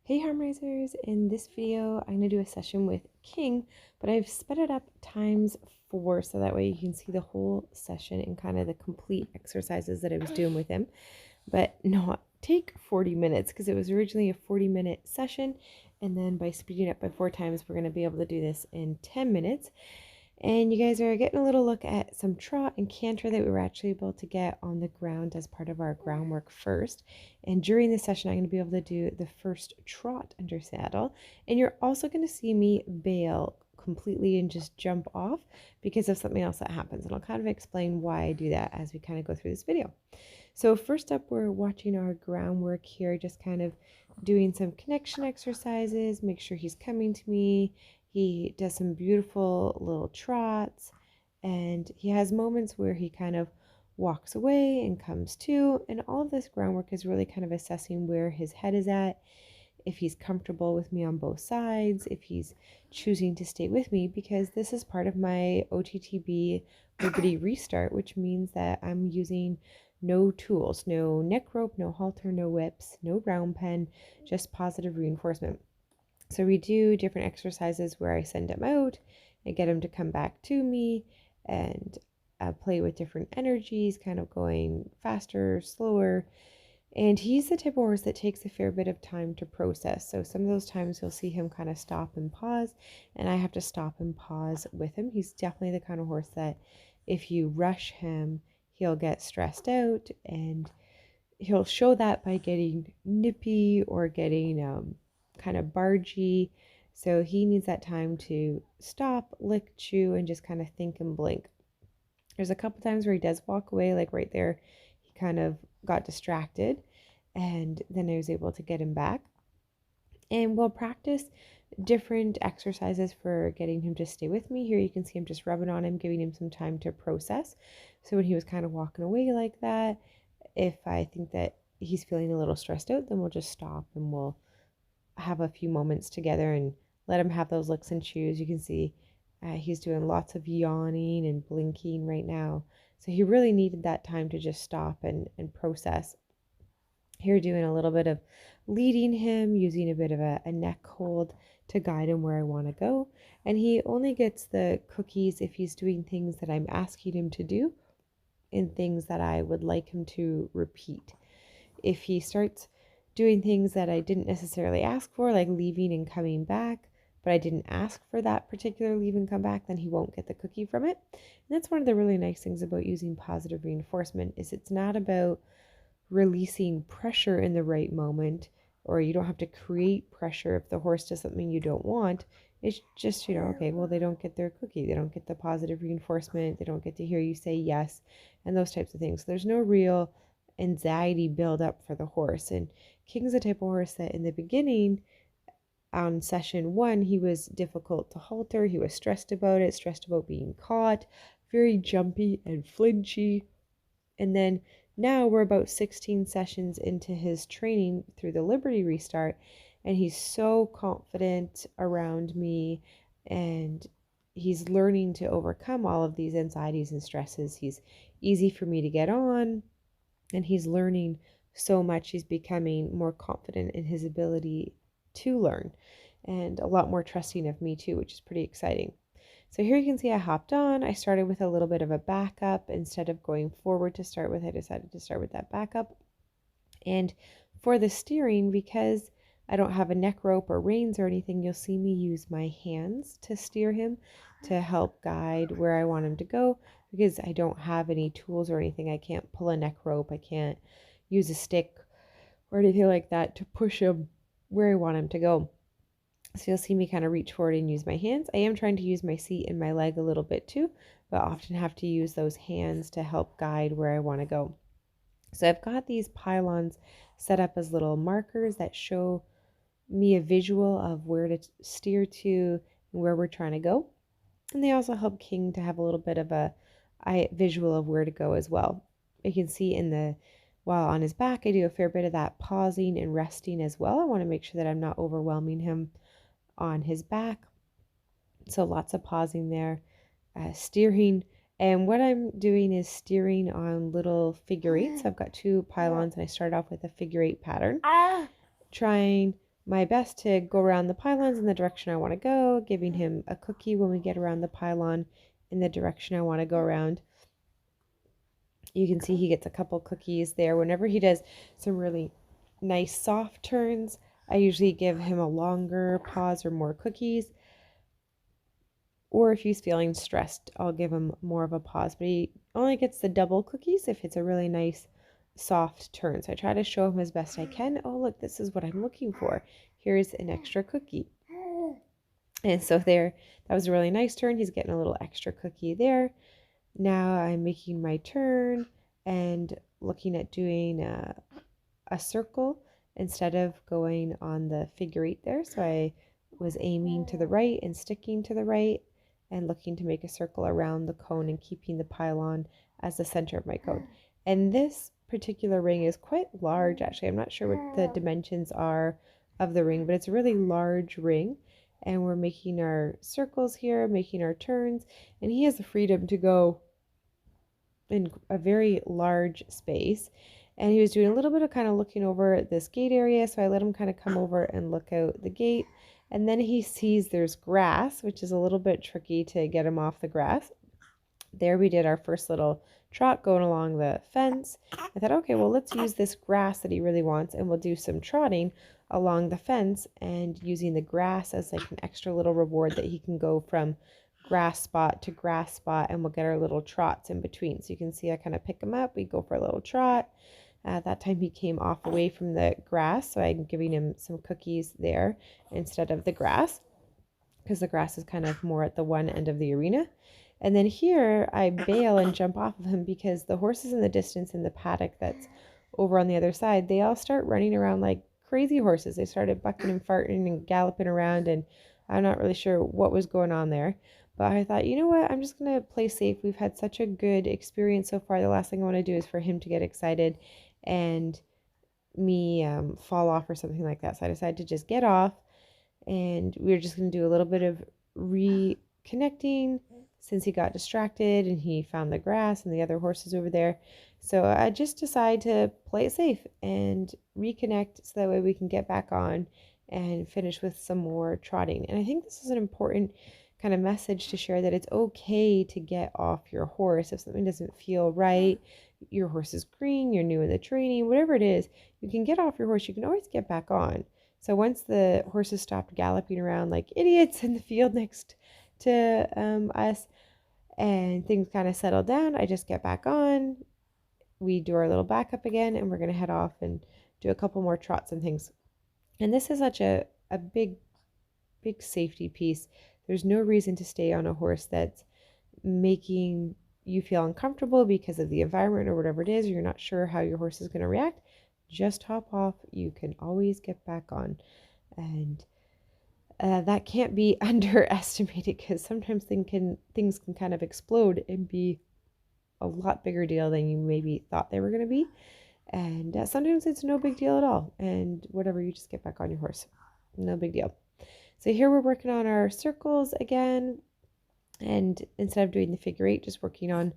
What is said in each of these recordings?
Hey Harmonizers, in this video I'm going to do a session with King, but I've sped it up times 4 so that way you can see the whole session and kind of the complete exercises that I was doing with him, but not take 40 minutes because it was originally a 40-minute session, and then by speeding up by 4 times we're going to be able to do this in 10 minutes. And you guys are getting a little look at some trot and canter that we were actually able to get on the ground as part of our groundwork first. And during the session, I'm going to be able to do the first trot under saddle. And you're also going to see me bail completely and just jump off because of something else that happens. And I'll kind of explain why I do that as we kind of go through this video. So first up, we're watching our groundwork here, just kind of doing some connection exercises, make sure he's coming to me. He does some beautiful little trots, and he has moments where he kind of walks away and comes to, and all of this groundwork is really kind of assessing where his head is at, if he's comfortable with me on both sides, if he's choosing to stay with me, because this is part of my ottb Liberty restart, which means that I'm using no tools, no neck rope, no halter, no whips, no round pen, just positive reinforcement. So we do different exercises where I send him out and get him to come back to me, and play with different energies, kind of going faster, slower. And he's the type of horse that takes a fair bit of time to process. So some of those times you'll see him kind of stop and pause, and I have to stop and pause with him. He's definitely the kind of horse that if you rush him, he'll get stressed out, and he'll show that by getting nippy or getting kind of bargy. So he needs that time to stop, lick, chew, and just kind of think and blink. There's a couple times where he does walk away, like right there, he kind of got distracted, and then I was able to get him back. And we'll practice different exercises for getting him to stay with me. Here you can see I'm just rubbing on him, giving him some time to process. So when he was kind of walking away like that, if I think that he's feeling a little stressed out, then we'll just stop and we'll have a few moments together and let him have those licks and chews. You can see he's doing lots of yawning and blinking right now. So he really needed that time to just stop and process. Here doing a little bit of leading him, using a bit of a neck hold to guide him where I want to go. And he only gets the cookies if he's doing things that I'm asking him to do and things that I would like him to repeat. If he starts doing things that I didn't necessarily ask for, like leaving and coming back, but I didn't ask for that particular leave and come back, then he won't get the cookie from it. And that's one of the really nice things about using positive reinforcement is it's not about releasing pressure in the right moment, or you don't have to create pressure if the horse does something you don't want. It's just, okay, well, they don't get their cookie. They don't get the positive reinforcement. They don't get to hear you say yes and those types of things. So there's no real anxiety build up for the horse. And King's the type of horse that in the beginning on session 1, he was difficult to halter. He was stressed about being caught, very jumpy and flinchy. And then now we're about 16 sessions into his training through the Liberty restart, and he's so confident around me, and he's learning to overcome all of these anxieties and stresses. He's easy for me to get on, and he's learning so much. He's becoming more confident in his ability to learn and a lot more trusting of me too, which is pretty exciting. So here you can see I hopped on. I started with a little bit of a backup. Instead of going forward to start with, I decided to start with that backup. And for the steering, because I don't have a neck rope or reins or anything, you'll see me use my hands to steer him to help guide where I want him to go, because I don't have any tools or anything. I can't pull a neck rope. I can't use a stick or anything like that to push him where I want him to go. So you'll see me kind of reach forward and use my hands. I am trying to use my seat and my leg a little bit too, but often have to use those hands to help guide where I want to go. So I've got these pylons set up as little markers that show me a visual of where to steer to and where we're trying to go. And they also help King to have a little bit of a visual of where to go as well. You can see while on his back, I do a fair bit of that pausing and resting as well. I want to make sure that I'm not overwhelming him on his back. So lots of pausing there, steering. And what I'm doing is steering on little figure eights. I've got 2 pylons and I start off with a figure 8 pattern, trying my best to go around the pylons in the direction I want to go, giving him a cookie when we get around the pylon in the direction I want to go around. You can see he gets a couple cookies there. Whenever he does some really nice soft turns, I usually give him a longer pause or more cookies. Or if he's feeling stressed, I'll give him more of a pause. But he only gets the double cookies if it's a really nice soft turn. So I try to show him as best I can. Oh, look, this is what I'm looking for. Here's an extra cookie. And so there, that was a really nice turn. He's getting a little extra cookie there. Now I'm making my turn and looking at doing a circle instead of going on the figure 8 there. So I was aiming to the right and sticking to the right and looking to make a circle around the cone and keeping the pylon as the center of my cone. And this particular ring is quite large, actually. I'm not sure what the dimensions are of the ring, but it's a really large ring. And we're making our circles here, making our turns, and he has the freedom to go in a very large space. And he was doing a little bit of kind of looking over this gate area, so I let him kind of come over and look out the gate. And then he sees there's grass, which is a little bit tricky to get him off the grass. There we did our first little trot going along the fence. I thought, okay, well, let's use this grass that he really wants, and we'll do some trotting along the fence and using the grass as like an extra little reward that he can go from grass spot to grass spot, and we'll get our little trots in between. So you can see I kind of pick him up, we go for a little trot. That time he came off away from the grass, so I'm giving him some cookies there instead of the grass, because the grass is kind of more at the one end of the arena. And then here I bail and jump off of him because the horses in the distance in the paddock that's over on the other side, they all start running around like crazy horses. They started bucking and farting and galloping around, and I'm not really sure what was going on there. But I thought, you know what, I'm just going to play safe. We've had such a good experience so far. The last thing I want to do is for him to get excited and me fall off or something like that. So I decided to just get off, and we were just going to do a little bit of reconnecting since he got distracted and he found the grass and the other horses over there. So I just decided to play it safe and reconnect so that way we can get back on and finish with some more trotting. And I think this is an important kind of message to share, that it's okay to get off your horse if something doesn't feel right. Your horse is green, you're new in the training, whatever it is, you can get off your horse. You can always get back on. So once the horses stopped galloping around like idiots in the field next to us and things kind of settled down, I just get back on. We do our little backup again, and we're going to head off and do a couple more trots and things. And this is such a big safety piece. There's no reason to stay on a horse that's making you feel uncomfortable because of the environment or whatever it is, or you're not sure how your horse is going to react. Just hop off. You can always get back on. And that can't be underestimated, because sometimes things can kind of explode and be a lot bigger deal than you maybe thought they were going to be. And sometimes it's no big deal at all. And whatever, you just get back on your horse. No big deal. So here we're working on our circles again. And instead of doing the figure 8, just working on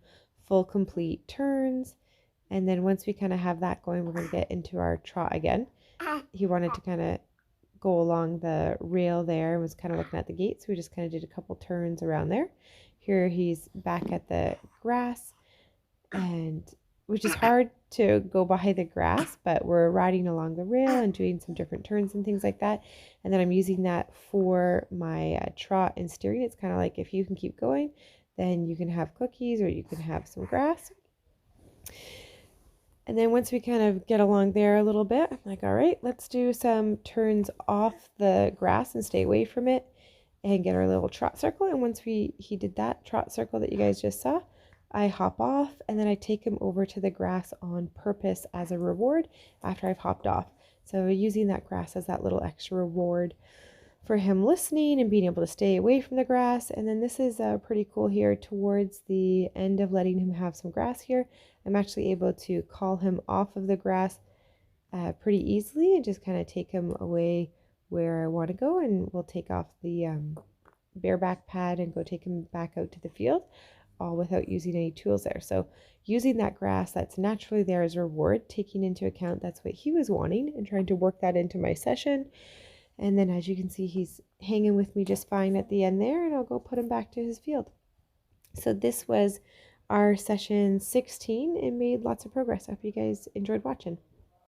full complete turns. And then once we kind of have that going, we're going to get into our trot again. He wanted to kind of go along the rail there and was kind of looking at the gate. So we just kind of did a couple turns around there. Here he's back at the grass, and which is hard to go by the grass, but we're riding along the rail and doing some different turns and things like that. And then I'm using that for my trot and steering. It's kind of like, if you can keep going, then you can have cookies or you can have some grass. And then once we kind of get along there a little bit, I'm like, all right, let's do some turns off the grass and stay away from it and get our little trot circle. And once he did that trot circle that you guys just saw, I hop off, and then I take him over to the grass on purpose as a reward after I've hopped off. So using that grass as that little extra reward for him listening and being able to stay away from the grass. And then this is pretty cool here towards the end of letting him have some grass here. I'm actually able to call him off of the grass pretty easily and just kind of take him away where I want to go. And we'll take off the bareback pad and go take him back out to the field, all without using any tools there. So using that grass that's naturally there as a reward, taking into account that's what he was wanting and trying to work that into my session. And then as you can see, he's hanging with me just fine at the end there, and I'll go put him back to his field. So this was our session 16. It made lots of progress. I hope you guys enjoyed watching.